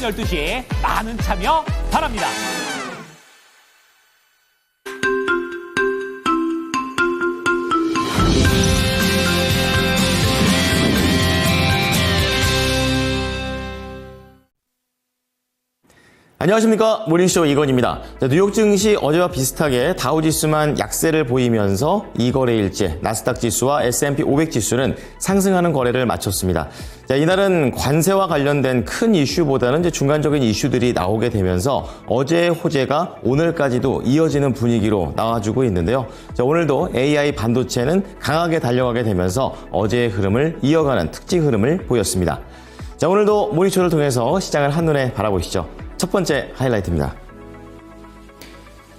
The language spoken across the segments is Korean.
12시 많은 참여 바랍니다. 안녕하십니까, 모닝쇼 이건입니다. 뉴욕 증시 어제와 비슷하게 다우지수만 약세를 보이면서 이 거래일째 나스닥 지수와 S&P 500 지수는 상승하는 거래를 마쳤습니다. 이날은 관세와 관련된 큰 이슈보다는 중간적인 이슈들이 나오게 되면서 어제의 호재가 오늘까지도 이어지는 분위기로 나와주고 있는데요. 오늘도 AI 반도체는 강하게 달려가게 되면서 어제의 흐름을 이어가는 특징 흐름을 보였습니다. 오늘도 모닝쇼를 통해서 시장을 한눈에 바라보시죠. 첫 번째 하이라이트입니다.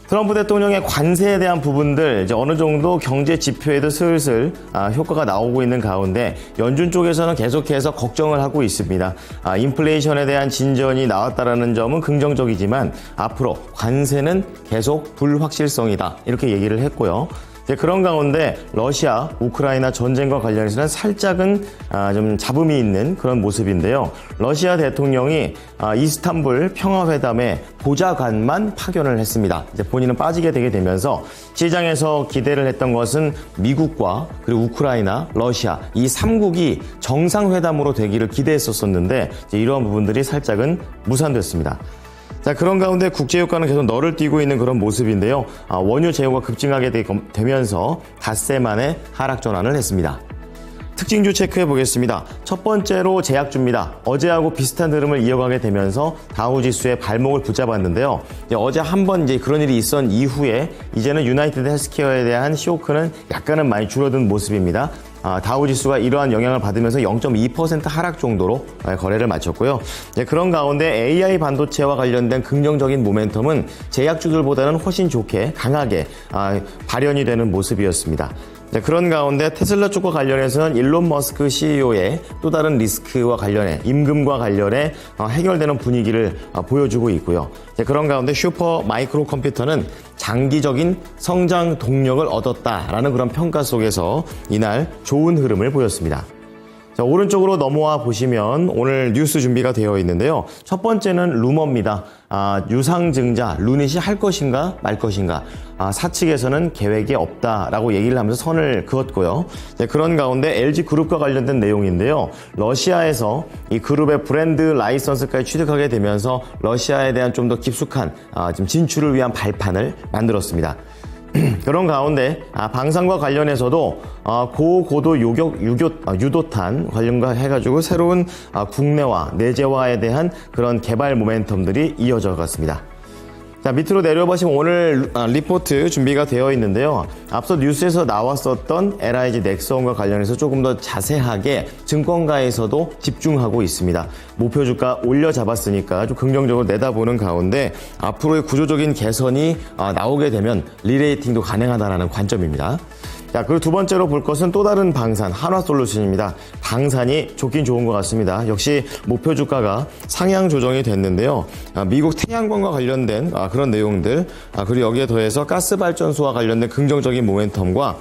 트럼프 대통령의 관세에 대한 부분들 어느 정도 경제 지표에도 슬슬 효과가 나오고 있는 가운데 연준 쪽에서는 계속해서 걱정을 하고 있습니다. 인플레이션에 대한 진전이 나왔다는 점은 긍정적이지만 앞으로 관세는 계속 불확실성이다 이렇게 얘기를 했고요. 그런 가운데 러시아, 우크라이나 전쟁과 관련해서는 살짝은 좀 잡음이 있는 그런 모습인데요. 러시아 대통령이 이스탄불 평화회담에 보좌관만 파견을 했습니다. 본인은 빠지게 되게 되면서 시장에서 기대를 했던 것은 미국과 그리고 우크라이나, 러시아 이 3국이 정상회담으로 되기를 기대했었는데 이러한 부분들이 살짝은 무산됐습니다. 그런 가운데 국제유가는 계속 너를 띄고 있는 그런 모습인데요. 원유 재고가 급증하게 되면서 닷새 만에 하락 전환을 했습니다. 특징주 체크해 보겠습니다. 첫 번째로 제약주입니다. 어제하고 비슷한 흐름을 이어가게 되면서 다우지수의 발목을 붙잡았는데요. 어제 한번 그런 일이 있었던 이후에 이제는 유나이티드 헬스케어에 대한 쇼크는 약간은 많이 줄어든 모습입니다. 다우지수가 이러한 영향을 받으면서 0.2% 하락 정도로 거래를 마쳤고요. 그런 가운데 AI 반도체와 관련된 긍정적인 모멘텀은 제약주들보다는 훨씬 좋게 강하게 발현이 되는 모습이었습니다. 그런 가운데 테슬라 쪽과 관련해서는 일론 머스크 CEO의 또 다른 리스크와 관련해 임금과 관련해 해결되는 분위기를 보여주고 있고요. 그런 가운데 슈퍼 마이크로 컴퓨터는 장기적인 성장 동력을 얻었다라는 그런 평가 속에서 이날 좋은 흐름을 보였습니다. 오른쪽으로 넘어와 보시면 오늘 뉴스 준비가 되어 있는데요. 첫 번째는 루머입니다. 유상증자, 루닛이 할 것인가 말 것인가. 사측에서는 계획이 없다라고 얘기를 하면서 선을 그었고요. 그런 가운데 LG그룹과 관련된 내용인데요. 러시아에서 이 그룹의 브랜드 라이선스까지 취득하게 되면서 러시아에 대한 좀 더 깊숙한 지금 진출을 위한 발판을 만들었습니다. 그런 가운데 방산과 관련해서도 고고도 유도탄 관련과 해가지고 새로운 국내화, 내재화에 대한 그런 개발 모멘텀들이 이어져 갔습니다. 밑으로 내려보시면 오늘 리포트 준비가 되어 있는데요. 앞서 뉴스에서 나왔었던 LIG 넥슨과 관련해서 조금 더 자세하게 증권가에서도 집중하고 있습니다. 목표 주가 올려 잡았으니까 좀 긍정적으로 내다보는 가운데 앞으로의 구조적인 개선이 나오게 되면 리레이팅도 가능하다는 관점입니다. 그리고 두 번째로 볼 것은 또 다른 방산, 한화솔루션입니다. 방산이 좋긴 좋은 것 같습니다. 역시 목표 주가가 상향 조정이 됐는데요. 미국 태양광과 관련된 그런 내용들, 그리고 여기에 더해서 가스발전소와 관련된 긍정적인 모멘텀과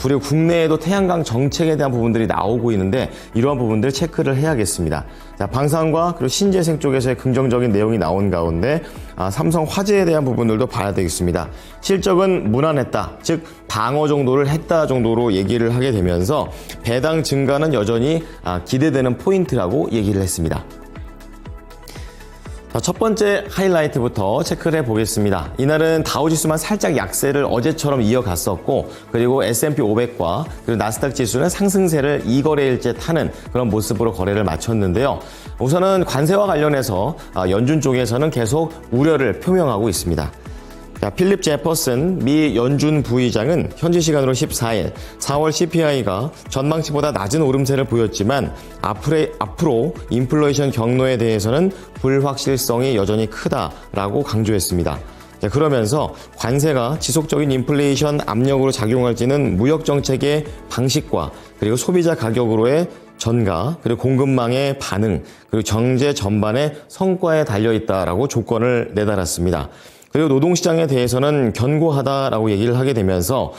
그리고 국내에도 태양광 정책에 대한 부분들이 나오고 있는데 이러한 부분들 체크를 해야겠습니다. 방산과 그리고 신재생 쪽에서의 긍정적인 내용이 나온 가운데 삼성 화재에 대한 부분들도 봐야 되겠습니다. 실적은 무난했다, 즉 방어 정도를 했다 정도로 얘기를 하게 되면서 배당 증가는 여전히 기대되는 포인트라고 얘기를 했습니다. 첫 번째 하이라이트부터 체크를 해보겠습니다. 이날은 다우지수만 살짝 약세를 어제처럼 이어갔었고 그리고 S&P 500과 그리고 나스닥 지수는 상승세를 2거래일째 타는 그런 모습으로 거래를 마쳤는데요. 우선은 관세와 관련해서 연준 쪽에서는 계속 우려를 표명하고 있습니다. 필립 제퍼슨 미 연준 부의장은 현지 시간으로 14일 4월 CPI가 전망치보다 낮은 오름세를 보였지만 앞으로 인플레이션 경로에 대해서는 불확실성이 여전히 크다라고 강조했습니다. 그러면서 관세가 지속적인 인플레이션 압력으로 작용할지는 무역 정책의 방식과 그리고 소비자 가격으로의 전가, 그리고 공급망의 반응, 그리고 경제 전반의 성과에 달려있다라고 조건을 내달았습니다. 그리고 노동시장에 대해서는 견고하다라고 얘기를 하게 되면서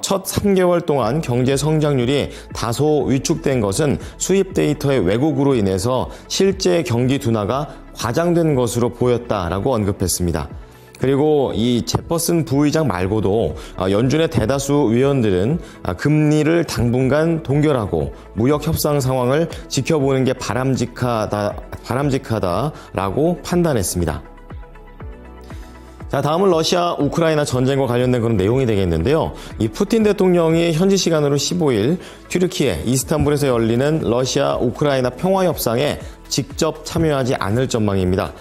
첫 3개월 동안 경제 성장률이 다소 위축된 것은 수입 데이터의 왜곡으로 인해서 실제 경기 둔화가 과장된 것으로 보였다라고 언급했습니다. 그리고 이 제퍼슨 부의장 말고도 연준의 대다수 위원들은 금리를 당분간 동결하고 무역 협상 상황을 지켜보는 게 바람직하다라고 판단했습니다. 자, 다음은 러시아 우크라이나 전쟁과 관련된 그런 내용이 되겠는데요. 이 푸틴 대통령이 현지 시간으로 15일 튀르키예 이스탄불에서 열리는 러시아 우크라이나 평화협상에 직접 참여하지 않을 전망입니다.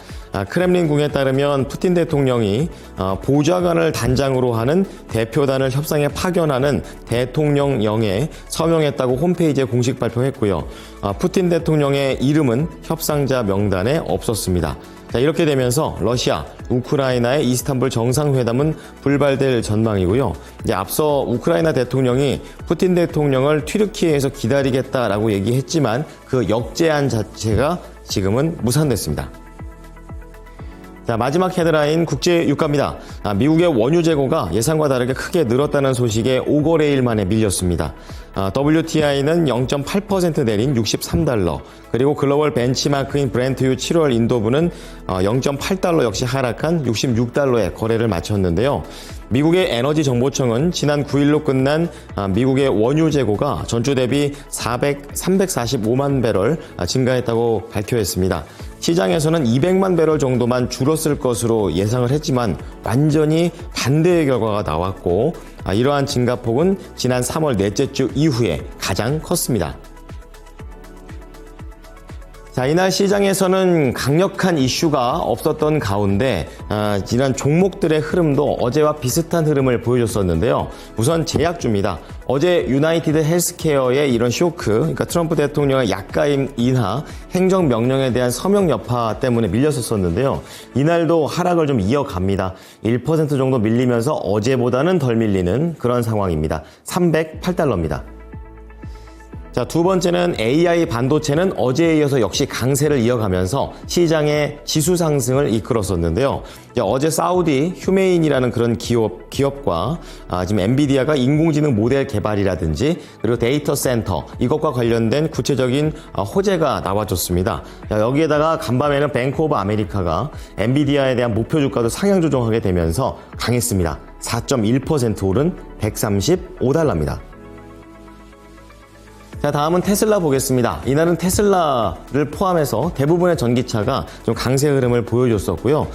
크렘린궁에 따르면 푸틴 대통령이 보좌관을 단장으로 하는 대표단을 협상에 파견하는 대통령령에 서명했다고 홈페이지에 공식 발표했고요. 푸틴 대통령의 이름은 협상자 명단에 없었습니다. 자, 이렇게 되면서 러시아, 우크라이나의 이스탄불 정상회담은 불발될 전망이고요. 이제 앞서 우크라이나 대통령이 푸틴 대통령을 튀르키예에서 기다리겠다라고 얘기했지만 그 역제안 자체가 지금은 무산됐습니다. 자, 마지막 헤드라인 국제 유가입니다. 미국의 원유 재고가 예상과 다르게 크게 늘었다는 소식에 5거래일 만에 밀렸습니다. WTI는 0.8% 내린 63달러, 그리고 글로벌 벤치마크인 브렌트유 7월 인도부는 0.8달러 역시 하락한 66달러에 거래를 마쳤는데요. 미국의 에너지 정보청은 지난 9일로 끝난 미국의 원유 재고가 전주 대비 345만 배럴 증가했다고 발표했습니다. 시장에서는 200만 배럴 정도만 줄었을 것으로 예상을 했지만 완전히 반대의 결과가 나왔고, 이러한 증가폭은 지난 3월 넷째 주 이후에 가장 컸습니다. 자, 이날 시장에서는 강력한 이슈가 없었던 가운데 지난 종목들의 흐름도 어제와 비슷한 흐름을 보여줬었는데요. 우선 제약주입니다. 어제 유나이티드 헬스케어의 이런 쇼크, 그러니까 트럼프 대통령의 약가임 인하 행정명령에 대한 서명 여파 때문에 밀렸었는데요. 이날도 하락을 좀 이어갑니다. 1% 정도 밀리면서 어제보다는 덜 밀리는 그런 상황입니다. 308달러입니다. 자, 두 번째는 AI 반도체는 어제에 이어서 역시 강세를 이어가면서 시장의 지수 상승을 이끌었었는데요. 어제 사우디 휴메인이라는 그런 기업과 지금 엔비디아가 인공지능 모델 개발이라든지 그리고 데이터 센터 이것과 관련된 구체적인 호재가 나와줬습니다. 여기에다가 간밤에는 뱅크 오브 아메리카가 엔비디아에 대한 목표 주가도 상향 조정하게 되면서 강했습니다. 4.1% 오른 135달러입니다. 자, 다음은 테슬라 보겠습니다. 이날은 테슬라를 포함해서 대부분의 전기차가 좀 강세 흐름을 보여줬었고요.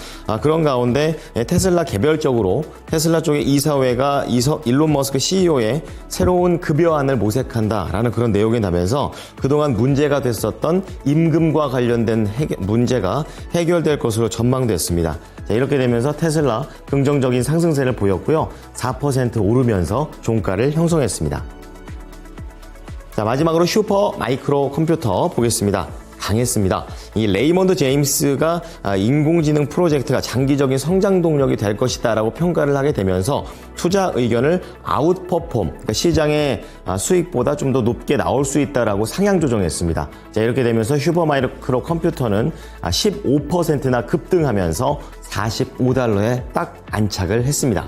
그런 가운데 테슬라 개별적으로 테슬라 쪽의 이사회가 일론 머스크 CEO의 새로운 급여안을 모색한다라는 그런 내용이 나면서 그동안 문제가 됐었던 임금과 관련된 문제가 해결될 것으로 전망됐습니다. 자, 이렇게 되면서 테슬라 긍정적인 상승세를 보였고요. 4% 오르면서 종가를 형성했습니다. 자, 마지막으로 슈퍼 마이크로 컴퓨터 보겠습니다. 강했습니다. 이 레이먼드 제임스가 인공지능 프로젝트가 장기적인 성장 동력이 될 것이다라고 평가를 하게 되면서 투자 의견을 아웃퍼폼, 그러니까 시장의 수익보다 좀 더 높게 나올 수 있다라고 상향 조정했습니다. 자, 이렇게 되면서 슈퍼 마이크로 컴퓨터는 15%나 급등하면서 45달러에 딱 안착을 했습니다.